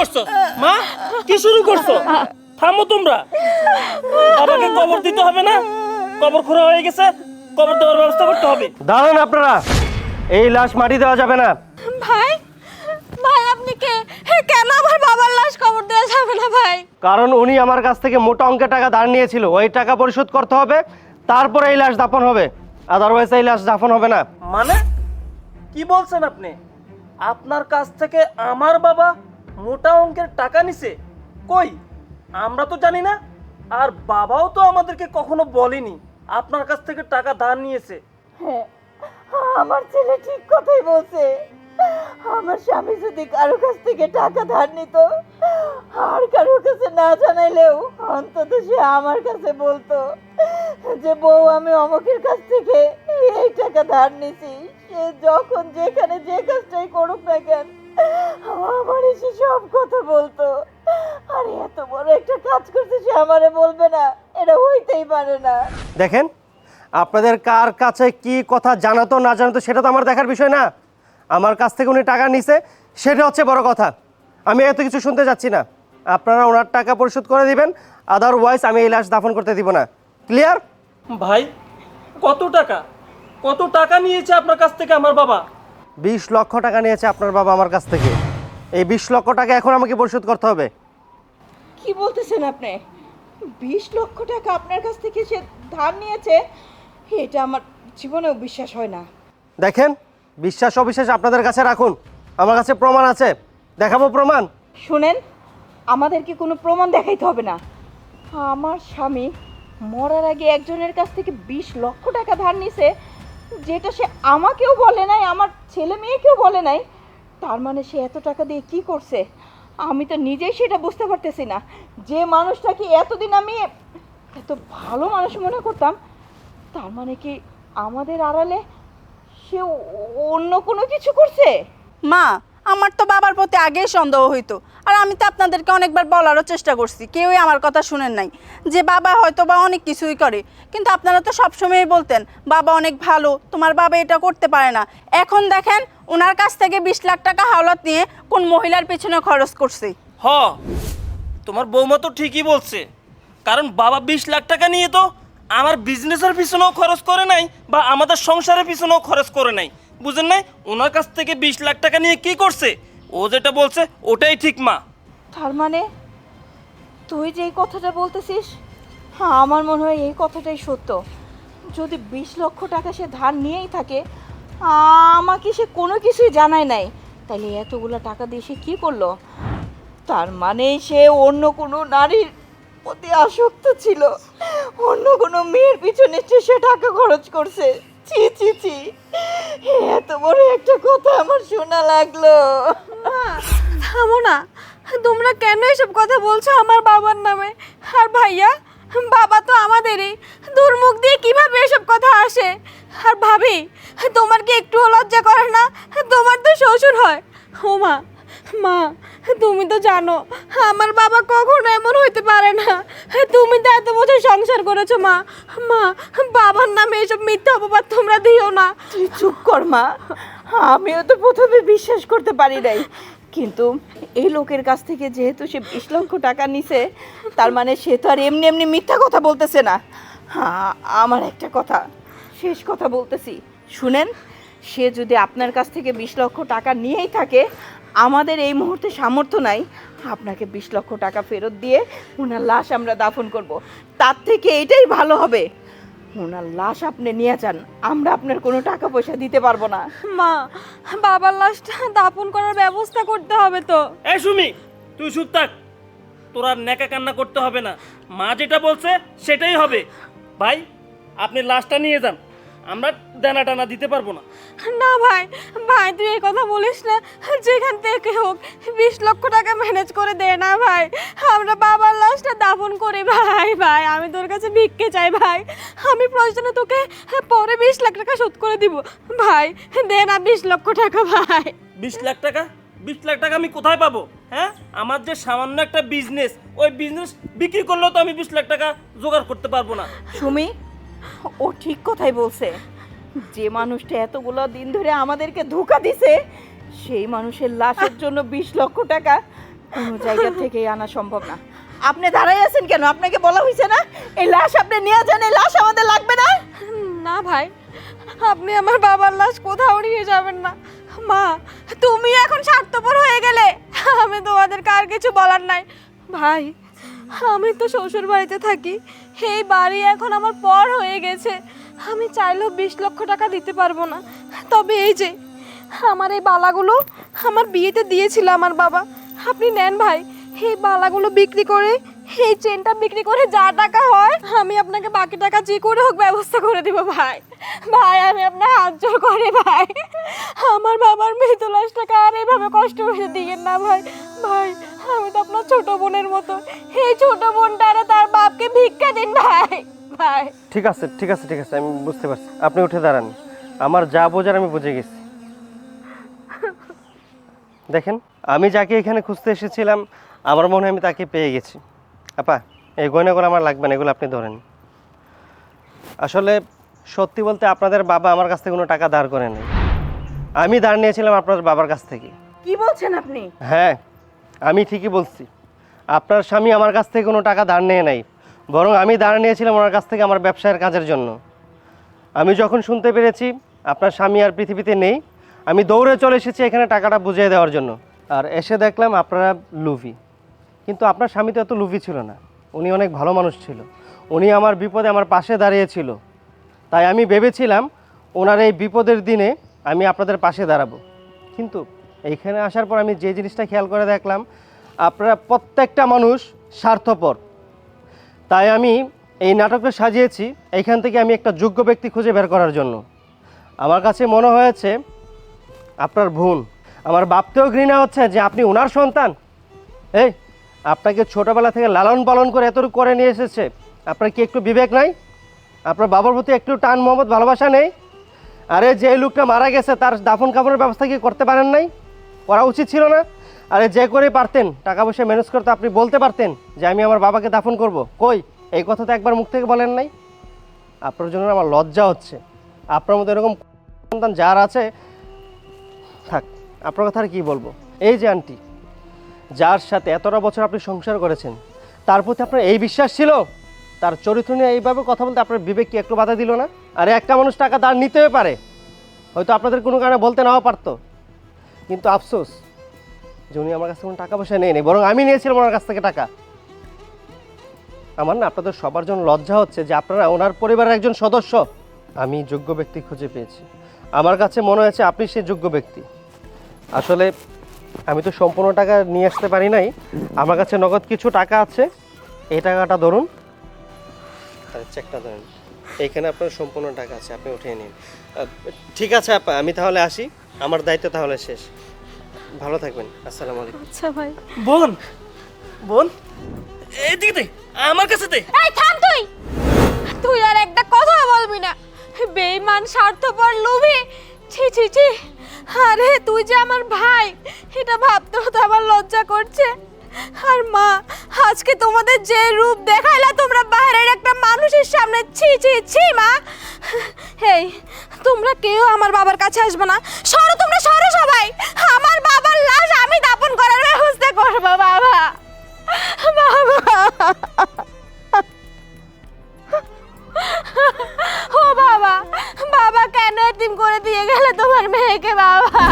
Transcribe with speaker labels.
Speaker 1: করছো মা? কি শুরু করছো? থামো তোমরা। বাবাকে কবর দিতে হবে না? কবর খোঁড়া হয়ে গেছে, কবর দেওয়ার ব্যবস্থা করতে হবে।
Speaker 2: দাঁড়ান আপনারা, এই লাশ মাটি দেওয়া যাবে না।
Speaker 3: ভাই ভাই আপনি কে? কেন আমার বাবার লাশ কবর দেওয়া যাবে না ভাই?
Speaker 2: কারণ উনি আমার কাছ থেকে মোটা অঙ্কের টাকা ধার নিয়েছিল, ওই টাকা পরিশোধ করতে হবে, তারপরে এই লাশ দাফন হবে। আদারওয়াইজ এই লাশ দাফন হবে না।
Speaker 1: মানে কি বলছেন আপনি? আপনার কাছ থেকে আমার বাবা মোটা অঙ্কের টাকা নিছে? কই, আমরা তো জানি না। আর বাবাও তো আমাদেরকে কখনো বলেনি আপনার কাছ থেকে টাকা ধার নিয়েছে।
Speaker 4: হ্যাঁ, আমার ছেলে ঠিক কথাই বলছে। আমার স্বামী যদি কারো কাছ থেকে টাকা ধার নিত, আর কারোর কাছে না জানাইলেও অন্তত সে আমার কাছে বলতো যে বউ আমি অমুকের কাছ থেকে এই টাকা ধার নিছি। সে যখন যেখানে যে কাজটাই করুক না কেন আমার এসে সব কথা বলতো। আর এত বড় একটা কাজ করছে সে আমারে বলবে না, এটা হইতেই পারে না।
Speaker 2: দেখেন, আপনাদের কার কাছে কি কথা জানাতো না জানাতো সেটা তো আমার দেখার বিষয় না। আমার কাছ থেকে উনি টাকা নিছে, সেটা হচ্ছে বড় কথা। আমি এত কিছু শুনতে যাচ্ছি না। আপনারা ওনার টাকা পরিশোধ করে দিবেন, আদারওয়াইজ আমি এই লাশ দাফন করতে দিব না। ক্লিয়ার?
Speaker 1: ভাই কত টাকা, কত টাকা নিয়েছে আপনার কাছ থেকে আমার বাবা?
Speaker 2: 20 লক্ষ টাকা নিয়েছে আপনার বাবা আমার কাছ থেকে। এই 20 লক্ষ টাকা এখন আমাকে পরিশোধ করতে হবে।
Speaker 4: কি বলতেছেন আপনি? 20 লক্ষ টাকা আপনার কাছ থেকে সে ধার নিয়েছে? এটা আমার জীবনেও বিশ্বাস হয় না।
Speaker 2: দেখেন, বিশ্বাস অবিশ্বাস আপনাদের কাছে রাখুন, আমার কাছে প্রমাণ আছে, দেখাবো প্রমাণ।
Speaker 4: শুনেন, আমাদেরকে কোনো প্রমাণ দেখাইতে হবে না। আমার স্বামী মরার আগে একজনের কাছ থেকে 20 লক্ষ টাকা ধার নিছে, যেটা সে আমাকেও বলে নাই, আমার ছেলে মেয়েকেও বলে নাই। তার মানে সে এত টাকা দিয়ে কি করছে আমি তো নিজেই সেটা বুঝতে পারতেছি না। যে মানুষটাকে এতদিন আমি এত ভালো মানুষ মনে করতাম, তার মানে কি আমাদের আড়ালে সে অন্য কোনো কিছু করছে?
Speaker 3: মা, আমার তো বাবার প্রতি আগেই সন্দেহ হইতো। আর আমি তো আপনাদেরকে অনেকবার বলারও চেষ্টা করছি, কেউই আমার কথা শুনেন নাই। যে বাবা হয়তো বা অনেক কিছুই করে, কিন্তু আপনারা তো সবসময়ই বলতেন বাবা অনেক ভালো, তোমার বাবা এটা করতে পারে না। এখন দেখেন ওনার কাছ থেকে 20 লাখ টাকা হাওলাত নিয়ে কোন মহিলার পিছনে খরচ করছে।
Speaker 1: হ, তোমার বৌমা তো ঠিকই বলছে। কারণ বাবা 20 লাখ টাকা নিয়ে তো আমার বিজনেসের পিছনেও খরচ করে নাই, বা আমাদের সংসারের পিছনেও খরচ করে নাই। বুঝেন নাই? ওনার কাছ থেকে 20 লাখ টাকা নিয়ে কি করছে? ও যেটা বলছে ওটাই ঠিক মা।
Speaker 4: তার মানে তুই যে এই কথাটা বলতেছিস, হ্যাঁ আমার মনে হয় এই কথাটাই সত্য। যদি 20 লক্ষ টাকা সে ধার নিয়েই থাকে, আমাকে সে কোনো কিছুই জানায় নাই, তাহলে এতগুলো টাকা দিয়ে সে কী করলো? তার মানে সে অন্য কোনো নারীর প্রতি আসক্ত ছিল, অন্য কোনো মেয়ের পিছনে সে টাকা খরচ করছে। ছি ছি ছি, এত বড় একটা কথা আমার শোনা লাগলো।
Speaker 3: থামো না, তোমরা কেন এসব কথা বলছো আমার বাবার নামে? আর ভাইয়া, বাবা তো আমাদেরই, দুর্মুখ দিয়ে কিভাবে এসব কথা আসে? আর ভাবি, তোমার কি একটু লজ্জা করে না? তোমার তো শ্বশুর হয়। ও মা, মা তুমি তো জানো আমার বাবা কখনো এমন হইতে পারে না। তুমি তো এত বছর সংসার করেছো মা। মা, বাবার নামে এসব মিথ্যা অপবাদ তোমরা দিও না।
Speaker 4: তুই চুপ কর মা, আমিও তো প্রথমে বিশ্বাস করতে পারি নাই, কিন্তু এই লোকের কাছ থেকে যেহেতু সে 20 লক্ষ টাকা নিছে, তার মানে সে তো আর এমনি এমনি মিথ্যা কথা বলতেছে না। হ্যাঁ, আমার একটা কথা, শেষ কথা বলতেছি, শুনেন। সে যদি আপনার কাছ থেকে 20 লক্ষ টাকা নিয়েই থাকে, আমাদের এই মুহূর্তে সামর্থ্য নাই আপনাকে 20 লক্ষ টাকা ফেরত দিয়ে ওনার লাশ আমরা দাফন করব। তার থেকে এটাই ভালো হবে, ওনার লাশ আপনি নিয়ে যান, আমরা আপনার কোনো টাকা পয়সা দিতে পারবো না।
Speaker 3: মা, বাবার লাশটা দাফন করার ব্যবস্থা করতে হবে তো।
Speaker 1: এই সুমি, তুই চুপ থাক। তোর আর নেকা কান্না করতে হবে না, মা যেটা বলছে সেটাই হবে। ভাই আপনি লাশটা নিয়ে যান, আমরা দেনা টানা দিতে পারবো না।
Speaker 3: না ভাই, ভাই তুই এই কথা বলিস না। যেখান থেকে হোক 20 লক্ষ টাকা ম্যানেজ করে দে না ভাই, আমরা বাবার লাশটা দাফন করি। ভাই ভাই আমি তোর কাছে ভিক্ষে চাই ভাই, আমি প্রয়োজনে তোকে পরে 20 লাখ টাকা শোধ করে দিব। ভাই দে না 20 লক্ষ টাকা ভাই।
Speaker 1: 20 লাখ টাকা? 20 লাখ টাকা আমি কোথায় পাবো? হ্যাঁ, আমার যে সামান্য একটা বিজনেস, ওই বিজনেস বিক্রি করলেও তো আমি 20 লাখ টাকা জোগাড় করতে পারবো না।
Speaker 4: সুমি, ও ঠিক কথাই বলছে। যে মানুষটা এতগুলো দিন ধরে আমাদেরকে ধোঁকা দিছে, সেই মানুষের লাশের জন্য 20 লক্ষ টাকা কোনো জায়গা থেকেই আনা সম্ভব না। আপনি দাঁড়াই আছেন কেন? আপনাকে বলা হয়েছে না এই লাশ আপনি নিয়ে যান, এই লাশ আমাদের লাগবে না?
Speaker 3: না ভাই, আপনি আমার বাবার লাশ কোথাও নিয়ে যাবেন না। মা, তুমি এখন স্বার্থপর হয়ে গেলে, আমি তোমাদেরকে আর কিছু বলার নাই। ভাই, আমি তো শ্বশুর বাড়িতে থাকি, এই বাড়ি এখন আমার পর হয়ে গেছে। আমি চাইলেও 20 লক্ষ টাকা দিতে পারবো না। তবে এই যে আমার এই বালাগুলো আমার বিয়েতে দিয়েছিল আমার বাবা, আপনি নেন ভাই। এই বালাগুলো বিক্রি করে, এই চেনটা বিক্রি করে যা টাকা হয় আমি আপনাকে বাকি টাকা যে করে হোক ব্যবস্থা করে দিব ভাই। ভাই, আমি আপনার হাত জোর করি ভাই, আমার বাবার মৃত লাশটাকে আর এইভাবে কষ্ট করে দিয়েন না ভাই। ভাই, আমি তো আপনার ছোট বোনের মতো, এই ছোট বোনটারে তার বাপকে ভিক্ষা দিন ভাই। ভাই,
Speaker 2: ঠিক আছে ঠিক আছে ঠিক আছে, আমি বুঝতে পারছি। আপনি উঠে দাঁড়ান, আমার যা বোঝার আমি বুঝে গেছি। দেখেন, আমি যাকে এখানে খুঁজতে এসেছিলাম আমার মনে হয় আমি তাকে পেয়ে গেছি। আপা, এই গয়নাগুলো আমার লাগবে না, এগুলো আপনি ধরেন। আসলে সত্যি বলতে আপনাদের বাবা আমার কাছ থেকে কোনো টাকা ধার করে নেই, আমি ধার নিয়েছিলাম আপনার বাবার কাছ থেকে।
Speaker 4: কি বলছেন আপনি?
Speaker 2: হ্যাঁ, আমি ঠিকই বলছি। আপনার স্বামী আমার কাছ থেকে কোনো টাকা ধার নিয়ে নাই, বরং আমি ধার নিয়েছিলাম ওনার কাছ থেকে আমার ব্যবসায়ের কাজের জন্য। আমি যখন শুনতে পেরেছি আপনার স্বামী আর পৃথিবীতে নেই, আমি দৌড়ে চলে এসেছি এখানে টাকাটা বুঝিয়ে দেওয়ার জন্য। আর এসে দেখলাম আপনারা লুভি, কিন্তু আপনার স্বামী তো এত লুভি ছিল না, উনি অনেক ভালো মানুষ ছিল। উনি আমার বিপদে আমার পাশে দাঁড়িয়েছিল, তাই আমি ভেবেছিলাম ওনার এই বিপদের দিনে আমি আপনাদের পাশে দাঁড়াবো। কিন্তু এইখানে আসার পর আমি যে জিনিসটা খেয়াল করে দেখলাম আপনারা প্রত্যেকটা মানুষ স্বার্থপর। তাই আমি এই নাটকটা সাজিয়েছি এইখান থেকে আমি একটা যোগ্য ব্যক্তি খুঁজে বের করার জন্য। আমার কাছে মনে হয়েছে আপনার বোন, আমার ভাবতেও ঘৃণা হচ্ছে যে আপনি ওনার সন্তান। এই, আপনাকে ছোটোবেলা থেকে লালন পালন করে এতটুকু করে নিয়ে এসেছে, আপনার কি একটু বিবেক নাই? আপনার বাবার প্রতি একটু টান মহব্বত ভালোবাসা নেই? আরে যে লোকটা মারা গেছে তার দাফন কাফনের ব্যবস্থা কি করতে পারেন নাই? করা উচিত ছিল না? আরে যে করে পারতেন, টাকা পয়সা ম্যানেজ করতে আপনি বলতে পারতেন যে আমি আমার বাবাকে দাফন করব। কই, এই কথা তো একবার মুখ থেকে বলেন নাই। আপনার জন্য আমার লজ্জা হচ্ছে। আপনার মতো এরকম সন্তান যার আছে, থাক, আপনার কথা আর কী বলবো। এই যে আন্টি, যার সাথে এতটা বছর আপনি সংসার করেছেন, তার প্রতি আপনার এই বিশ্বাস ছিল, তার চরিত্র নিয়ে এইভাবে কথা বলতে আপনার বিবেক কি একটু বাধা দিল না? আরে একটা মানুষ টাকা দাঁড় নিতেও পারে, হয়তো আপনাদের কোনো কারণে বলতে নাও পারতো, কিন্তু আফসোস যে উনি আমার কাছ থেকে কোনো টাকা পয়সা নেই, বরং আমি নিয়েছিলাম ওনার কাছ থেকে টাকা। আমার না আপনাদের সবার জন্য লজ্জা হচ্ছে যে আপনারা ওনার পরিবারের একজন সদস্য। আমি যোগ্য ব্যক্তি খুঁজে পেয়েছি, আমার কাছে মনে হয়েছে আপনি সেই যোগ্য ব্যক্তি। আসলে আমি তো সম্পূর্ণ টাকা নিয়ে আসতে পারি নাই, আমার কাছে নগদ কিছু টাকা আছে, এই টাকাটা ধরুন, চেকটা ধরুন, এইখানে আপনার সম্পূর্ণ টাকা আছে, আপনি উঠিয়ে নিন। ঠিক আছে আপা, আমি তাহলে আসি, আমার দায়িত্ব তাহলে শেষ। ভালো থাকবেন, আসসালামু আলাইকুম।
Speaker 3: আচ্ছা ভাই।
Speaker 1: বোন, বোন, এইদিকে দে, আমার কাছে দে।
Speaker 3: এই থাম তুই, তুই আর একটা কথা বলবি না, বেঈমান স্বার্থপর লোভী। ছি ছি ছি, আরে তুই যে আমার ভাই, এটা ভাবতেও তো আমার লজ্জা করছে। আর মা, আজকে তোমাদের যে রূপ দেখাইলা তোমরা বাইরের একটা মানুষের সামনে, ছি ছি ছি মা। এই, তোমরা কেউ আমার বাবার কাছে আসবে না, সরো তোমরা, সরো সবাই। আমার বাবার লাশ আমি দাফন করার ব্যবস্থা করবো বাবা। বাবা, ও বাবা, বাবা কেন এতিম করে দিয়ে গেলে তোমার মেয়েকে বাবা?